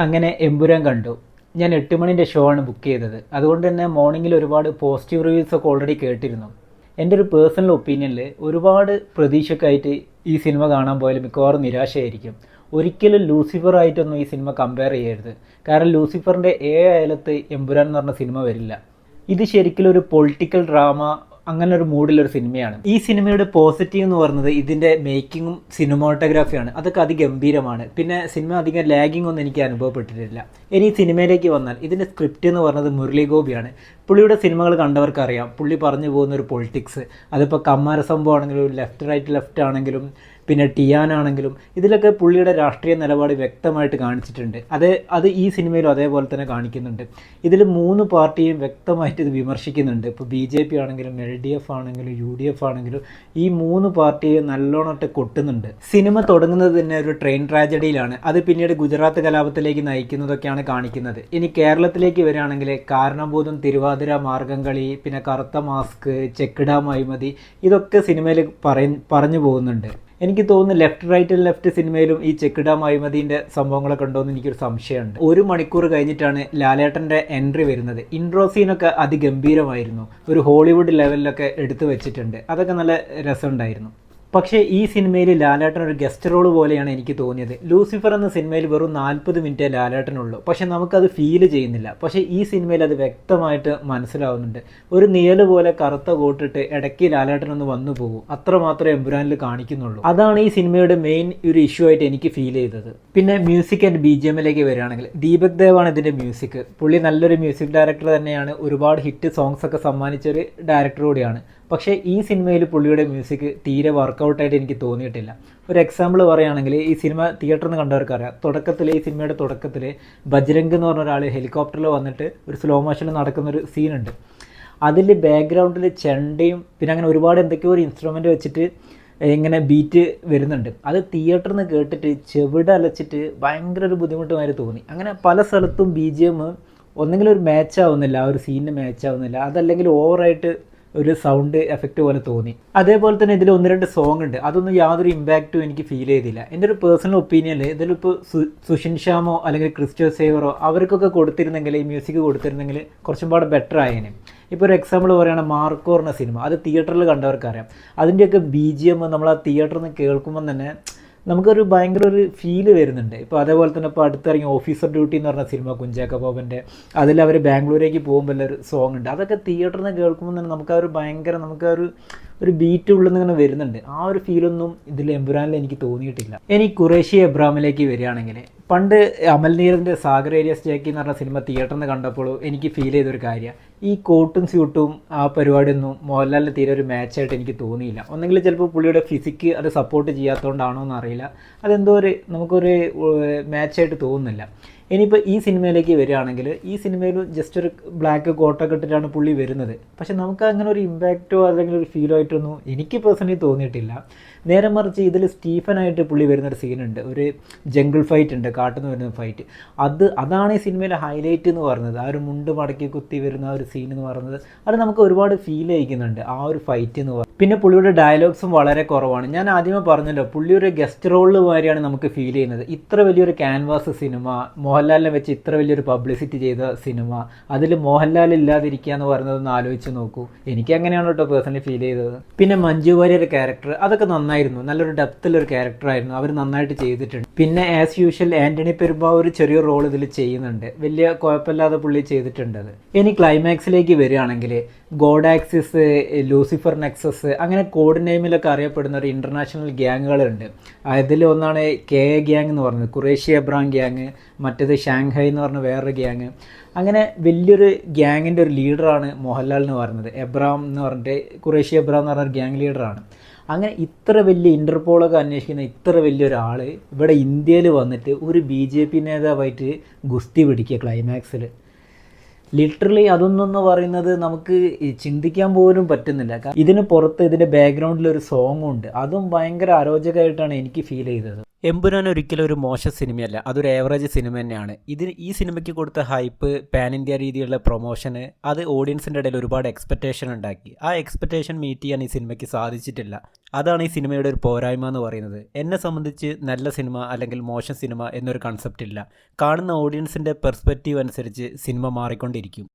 അങ്ങനെ എമ്പുരാൻ കണ്ടു. ഞാൻ 8 മണിൻ്റെ ഷോ ആണ് ബുക്ക് ചെയ്തത്. അതുകൊണ്ട് തന്നെ മോർണിംഗിൽ ഒരുപാട് പോസിറ്റീവ് റിവ്യൂസ് ഒക്കെ ഓൾറെഡി കേട്ടിരുന്നു. എൻ്റെ ഒരു പേഴ്സണൽ ഒപ്പീനിയനിൽ ഒരുപാട് പ്രതീക്ഷയ്ക്കായിട്ട് ഈ സിനിമ കാണാൻ പോയാലും മിക്കവാറും നിരാശയായിരിക്കും. ഒരിക്കലും ലൂസിഫർ ആയിട്ടൊന്നും ഈ സിനിമ കമ്പയർ ചെയ്യരുത്. കാരണം ലൂസിഫറിൻ്റെ അയലത്ത് എമ്പുരാൻ എന്ന് പറഞ്ഞ സിനിമ വരില്ല. ഇത് ശരിക്കും ഒരു പൊളിറ്റിക്കൽ ഡ്രാമ, അങ്ങനെ ഒരു മൂഡിലൊരു സിനിമയാണ്. ഈ സിനിമയുടെ പോസിറ്റീവ് എന്ന് പറയുന്നത് ഇതിൻ്റെ മേക്കിങ്ങും സിനിമാറ്റോഗ്രാഫിയാണ്. അതൊക്കെ അതിഗംഭീരമാണ്. പിന്നെ സിനിമ അധികം ലാഗിങ് ഒന്നും എനിക്ക് അനുഭവപ്പെട്ടിട്ടില്ല. ഇനി സിനിമയിലേക്ക് വന്നാൽ ഇതിൻ്റെ സ്ക്രിപ്റ്റ് എന്ന് പറയുന്നത് മുരളി ഗോപിയാണ്. പുള്ളിയുടെ സിനിമകൾ കണ്ടവർക്കറിയാം പുള്ളി പറഞ്ഞു പോകുന്ന ഒരു പൊളിറ്റിക്സ്. അതിപ്പോൾ കമ്മാര സംഭവം ആണെങ്കിലും ലെഫ്റ്റ് ആണെങ്കിലും പിന്നെ ടിയാനാണെങ്കിലും ഇതിലൊക്കെ പുള്ളിയുടെ രാഷ്ട്രീയ നിലപാട് വ്യക്തമായിട്ട് കാണിച്ചിട്ടുണ്ട്. അത് ഈ സിനിമയിലും അതേപോലെ തന്നെ കാണിക്കുന്നുണ്ട്. ഇതിൽ 3 പാർട്ടിയും വ്യക്തമായിട്ട് ഇത് വിമർശിക്കുന്നുണ്ട്. ഇപ്പോൾ BJP ആണെങ്കിലും LDF ആണെങ്കിലും UDF ആണെങ്കിലും ഈ 3 പാർട്ടിയെ നല്ലോണമായിട്ട് കൊട്ടുന്നുണ്ട്. സിനിമ തുടങ്ങുന്നത് തന്നെ ഒരു ട്രെയിൻ ട്രാജഡിയിലാണ്. അത് പിന്നീട് ഗുജറാത്ത് കലാപത്തിലേക്ക് നയിക്കുന്നതൊക്കെയാണ് കാണിക്കുന്നത്. ഇനി കേരളത്തിലേക്ക് വരികയാണെങ്കിൽ കാരണഭൂതം, തിരുവാതിര, മാർഗംകളി, പിന്നെ കറുത്ത മാസ്ക്, ചെക്ക് ഡാം അഴിമതി, ഇതൊക്കെ സിനിമയിൽ പറഞ്ഞു പോകുന്നുണ്ട്. എനിക്ക് തോന്നുന്നു ലെഫ്റ്റ് സിനിമയിലും ഈ ചെക്ക് ഡാം അഴിമതിൻ്റെ സംഭവങ്ങളൊക്കെ ഉണ്ടോയെന്ന് എനിക്കൊരു സംശയമുണ്ട്. 1 മണിക്കൂർ കഴിഞ്ഞിട്ടാണ് ലാലേട്ടൻ്റെ എൻട്രി വരുന്നത്. ഇൻട്രോ സീനൊക്കെ അതിഗംഭീരമായിരുന്നു. ഒരു ഹോളിവുഡ് ലെവലിലൊക്കെ എടുത്തു വെച്ചിട്ടുണ്ട്. അതൊക്കെ നല്ല രസമുണ്ടായിരുന്നു. പക്ഷേ ഈ സിനിമയിൽ ലാലേട്ടൻ ഒരു ഗസ്റ്റ് റോൾ പോലെയാണ് എനിക്ക് തോന്നിയത്. ലൂസിഫർ എന്ന സിനിമയിൽ വെറും 40 മിനിറ്റേ ലാലേട്ടനുള്ളൂ. പക്ഷെ നമുക്കത് ഫീൽ ചെയ്യുന്നില്ല. പക്ഷേ ഈ സിനിമയിൽ അത് വ്യക്തമായിട്ട് മനസ്സിലാവുന്നുണ്ട്. ഒരു നിഴല് പോലെ കറുത്ത കോട്ടിട്ട് ഇടയ്ക്ക് ലാലേട്ടനൊന്ന് വന്നു പോകും. അത്രമാത്രമേ എമ്പുരാനിൽ കാണിക്കുന്നുള്ളൂ. അതാണ് ഈ സിനിമയുടെ മെയിൻ ഒരു ഇഷ്യൂ ആയിട്ട് എനിക്ക് ഫീൽ ചെയ്തത്. പിന്നെ മ്യൂസിക് ആൻഡ് BGMലേക്ക് വരികയാണെങ്കിൽ ദീപക് ദേവാണ് ഇതിൻ്റെ മ്യൂസിക്. പുള്ളി നല്ലൊരു മ്യൂസിക് ഡയറക്ടർ തന്നെയാണ്. ഒരുപാട് ഹിറ്റ് സോങ്സ് ഒക്കെ സമ്മാനിച്ചൊരു ഡയറക്ടർ കൂടിയാണ്. പക്ഷേ ഈ സിനിമയിൽ പുള്ളിയുടെ മ്യൂസിക് തീരെ വർക്കൗട്ടായിട്ട് എനിക്ക് തോന്നിയിട്ടില്ല. ഒരു എക്സാമ്പിൾ പറയുകയാണെങ്കിൽ ഈ സിനിമ തിയേറ്ററിൽ നിന്ന് കണ്ടവർക്കറിയാം. ഈ സിനിമയുടെ തുടക്കത്തിൽ ബജ്രംഗ് എന്ന് പറഞ്ഞ ഒരാൾ ഹെലികോപ്റ്ററിൽ വന്നിട്ട് ഒരു സ്ലോ മോഷനിൽ നടക്കുന്നൊരു സീനുണ്ട്. അതിൽ ബാക്ക്ഗ്രൗണ്ടിൽ ചെണ്ടയും പിന്നെ അങ്ങനെ ഒരുപാട് എന്തൊക്കെയോ ഒരു ഇൻസ്ട്രുമെൻ്റ് വെച്ചിട്ട് ഇങ്ങനെ ബീറ്റ് വരുന്നുണ്ട്. അത് തിയേറ്ററിൽ നിന്ന് കേട്ടിട്ട് ചെവിട് അലച്ചിട്ട് ഭയങ്കര ഒരു ബുദ്ധിമുട്ടുമായിട്ട് തോന്നി. അങ്ങനെ പല സ്ഥലത്തും BGM ഒന്നെങ്കിലും ഒരു മാച്ച് ആവുന്നില്ല, ആ ഒരു സീനിന് മാച്ച് ആവുന്നില്ല. അതല്ലെങ്കിൽ ഓവറായിട്ട് ഒരു സൗണ്ട് എഫക്റ്റ് പോലെ തോന്നി. അതേപോലെ തന്നെ ഇതിൽ 1-2 സോങ് ഉണ്ട്, അതൊന്നും യാതൊരു ഇമ്പാക്റ്റും എനിക്ക് ഫീൽ ചെയ്തില്ല. എൻ്റെ ഒരു പേഴ്സണൽ ഒപ്പീനിയനിൽ ഇതിലിപ്പോൾ സുഷിൻ ശ്യാമോ അല്ലെങ്കിൽ ക്രിസ്റ്റോ സേവറോ അവർക്കൊക്കെ കൊടുത്തിരുന്നെങ്കിൽ, ഈ മ്യൂസിക് കൊടുത്തിരുന്നെങ്കിൽ കുറച്ചും പാടെ ബെറ്റർ ആയേനെ. ഇപ്പോൾ ഒരു എക്സാമ്പിൾ പറയുകയാണെങ്കിൽ മാർക്കോ എന്ന സിനിമ, അത് തിയേറ്ററിൽ കണ്ടവർക്കറിയാം. അതിൻ്റെയൊക്കെ BGM നമ്മൾ ആ തിയേറ്ററിൽ നിന്ന് കേൾക്കുമ്പോൾ തന്നെ നമുക്കൊരു ഭയങ്കര ഒരു ഫീല് വരുന്നുണ്ട്. ഇപ്പോൾ അതേപോലെ തന്നെ ഇപ്പോൾ അടുത്തിറങ്ങി ഓഫീസർ ഡ്യൂട്ടി എന്ന് പറഞ്ഞ സിനിമ കുഞ്ചാക്കോ ബോബൻ്റെ, അതിൽ അവർ ബാംഗ്ലൂരേക്ക് പോകുമ്പോൾ ഒരു സോങ് ഉണ്ട്. അതൊക്കെ തിയേറ്ററിൽ നിന്ന് കേൾക്കുമ്പോൾ തന്നെ നമുക്കൊരു ബീറ്റ് ഉള്ളിൽ നിന്ന് ഇങ്ങനെ വരുന്നുണ്ട്. ആ ഒരു ഫീലൊന്നും ഇതിൽ എമ്പുരാനിൽ എനിക്ക് തോന്നിയിട്ടില്ല. ഇനി ഖുറേഷി എബ്രാമിലേക്ക് വരികയാണെങ്കിൽ, പണ്ട് അമൽ നീരദിൻ്റെ സാഗർ ഏരിയസ് ജാക്കി എന്ന് പറഞ്ഞ സിനിമ തിയേറ്ററിൽ നിന്ന് കണ്ടപ്പോൾ എനിക്ക് ഫീൽ ചെയ്തൊരു കാര്യം, ഈ കോട്ടും സ്യൂട്ടും ആ പരിപാടിയൊന്നും മോഹൻലാലിന് തീരെ ഒരു മാച്ചായിട്ട് എനിക്ക് തോന്നിയില്ല. ഒന്നെങ്കിൽ ചിലപ്പോൾ പുള്ളിയുടെ ഫിസിക്ക് അത് സപ്പോർട്ട് ചെയ്യാത്തതുകൊണ്ടാണോ എന്നറിയില്ല, അതെന്തോ നമുക്കൊരു മാച്ചായിട്ട് തോന്നുന്നില്ല. ഇനിയിപ്പോൾ ഈ സിനിമയിലേക്ക് വരികയാണെങ്കിൽ ഈ സിനിമയിൽ ജസ്റ്റ് ഒരു ബ്ലാക്ക് കോട്ടൊക്കെ ഇട്ടിട്ടാണ് പുള്ളി വരുന്നത്. പക്ഷെ നമുക്ക് അങ്ങനെ ഒരു ഇമ്പാക്റ്റോ അല്ലെങ്കിൽ ഒരു ഫീലോ ആയിട്ടൊന്നും എനിക്ക് പേഴ്സണലി തോന്നിയിട്ടില്ല. നേരെ മറിച്ച് ഇതിൽ സ്റ്റീഫനായിട്ട് പുള്ളി വരുന്നൊരു സീനുണ്ട്, ഒരു ജംഗിൾ ഫൈറ്റ് ഉണ്ട്, കാട്ടിൽ നിന്ന് വരുന്ന ഫൈറ്റ്. അതാണ് ഈ സിനിമയിലെ ഹൈലൈറ്റ് എന്ന് പറയുന്നത്. ആ ഒരു മുണ്ട് മടക്കി കുത്തി വരുന്ന ആ ഒരു സീൻ എന്ന് പറയുന്നത് അത് നമുക്ക് ഒരുപാട് ഫീൽ ചെയ്യിക്കുന്നുണ്ട്, ആ ഒരു ഫൈറ്റ് എന്ന് പറയുന്നത്. പിന്നെ പുള്ളിയുടെ ഡയലോഗ്സും വളരെ കുറവാണ്. ഞാൻ ആദ്യമേ പറഞ്ഞല്ലോ, പുള്ളി ഒരു ഗസ്റ്റ് റോളിൽ മാതിരിയാണ് നമുക്ക് ഫീൽ ചെയ്യുന്നത്. ഇത്ര വലിയൊരു ക്യാൻവാസ് സിനിമ, മോഹൻലാലിനെ വെച്ച് ഇത്ര വലിയൊരു പബ്ലിസിറ്റി ചെയ്ത സിനിമ, അതിൽ മോഹൻലാൽ ഇല്ലാതിരിക്കുക എന്ന് പറയുന്നതൊന്ന് ആലോചിച്ച് നോക്കൂ. എനിക്ക് അങ്ങനെയാണ് കേട്ടോ പേഴ്സണലി ഫീൽ ചെയ്തത്. പിന്നെ മഞ്ജു വാര്യരുടെ ക്യാരക്ടർ അതൊക്കെ നന്നായിരുന്നു, നല്ലൊരു ഡെപ്തിലൊരു ക്യാരക്ടറായിരുന്നു, അവർ നന്നായിട്ട് ചെയ്തിട്ടുണ്ട്. പിന്നെ ആസ് യൂഷ്വൽ ആൻ്റണി പെരുമ്പാവൂർ ചെറിയൊരു റോൾ ഇതിൽ ചെയ്യുന്നുണ്ട്, വലിയ കുഴപ്പമില്ലാതെ പുള്ളി ചെയ്തിട്ടുണ്ട് അത്. ഇനി ക്ലൈമാക്സിലേക്ക് വരികയാണെങ്കിൽ ഗോഡ് ആക്സിസ്, ലൂസിഫർ നെക്സസ്, അങ്ങനെ കോഡ് നെയിമിലൊക്കെ അറിയപ്പെടുന്ന ഒരു ഇൻ്റർനാഷണൽ ഗ്യാങ്ങുകളുണ്ട്. അതിൽ ഒന്നാണ് KA ഗ്യാങ് എന്ന് പറയുന്നത്, ഖുറേഷി എബ്രാം ഗ്യാങ്, മറ്റേത് ഷാങ്ഹായ് എന്ന് പറഞ്ഞ വേറൊരു ഗ്യാങ്. അങ്ങനെ വലിയൊരു ഗ്യാങ്ങിൻ്റെ ഒരു ലീഡറാണ് മോഹൻലാൽ എന്ന് പറയുന്നത്. എബ്രാം എന്ന് പറഞ്ഞിട്ട് ഖുറേഷി എബ്രാം എന്ന് പറഞ്ഞൊരു ഗ്യാങ് ലീഡറാണ്. അങ്ങനെ ഇത്ര വലിയ ഇൻ്റർപോളൊക്കെ അന്വേഷിക്കുന്ന ഇത്ര വലിയൊരാൾ ഇവിടെ ഇന്ത്യയിൽ വന്നിട്ട് ഒരു BJP നേതാവായിട്ട് ഗുസ്തി പിടിക്കുക ക്ലൈമാക്സിൽ. ലിറ്ററലി അതൊന്നെന്ന് പറയുന്നത് നമുക്ക് ചിന്തിക്കാൻ പോലും പറ്റുന്നില്ല. ഇതിന് പുറത്ത് ഇതിൻ്റെ ബാക്ക്ഗ്രൗണ്ടിൽ ഒരു സോങ്ങും ഉണ്ട്, അതും ഭയങ്കര അരോചകമായിട്ടാണ് എനിക്ക് ഫീൽ ചെയ്തത്. എമ്പുരാൻ ഒരിക്കലും ഒരു മോശം സിനിമയല്ല, അതൊരു ഏവറേജ് സിനിമ തന്നെയാണ്. ഈ സിനിമയ്ക്ക് കൊടുത്ത ഹൈപ്പ്, പാൻ ഇന്ത്യ രീതിയിലുള്ള പ്രൊമോഷന്, അത് ഓഡിയൻസിൻ്റെ ഇടയിൽ ഒരുപാട് എക്സ്പെക്റ്റേഷൻ ഉണ്ടാക്കി. ആ എക്സ്പെക്റ്റേഷൻ മീറ്റ് ചെയ്യാൻ ഈ സിനിമയ്ക്ക് സാധിച്ചിട്ടില്ല. അതാണ് ഈ സിനിമയുടെ ഒരു പോരായ്മ എന്ന് പറയുന്നത്. എന്നെ സംബന്ധിച്ച് നല്ല സിനിമ അല്ലെങ്കിൽ മോശം സിനിമ എന്നൊരു കൺസെപ്റ്റ് ഇല്ല. കാണുന്ന ഓഡിയൻസിൻ്റെ പെർസ്പെക്റ്റീവ് അനുസരിച്ച് സിനിമ മാറിക്കൊണ്ടിരിക്കും.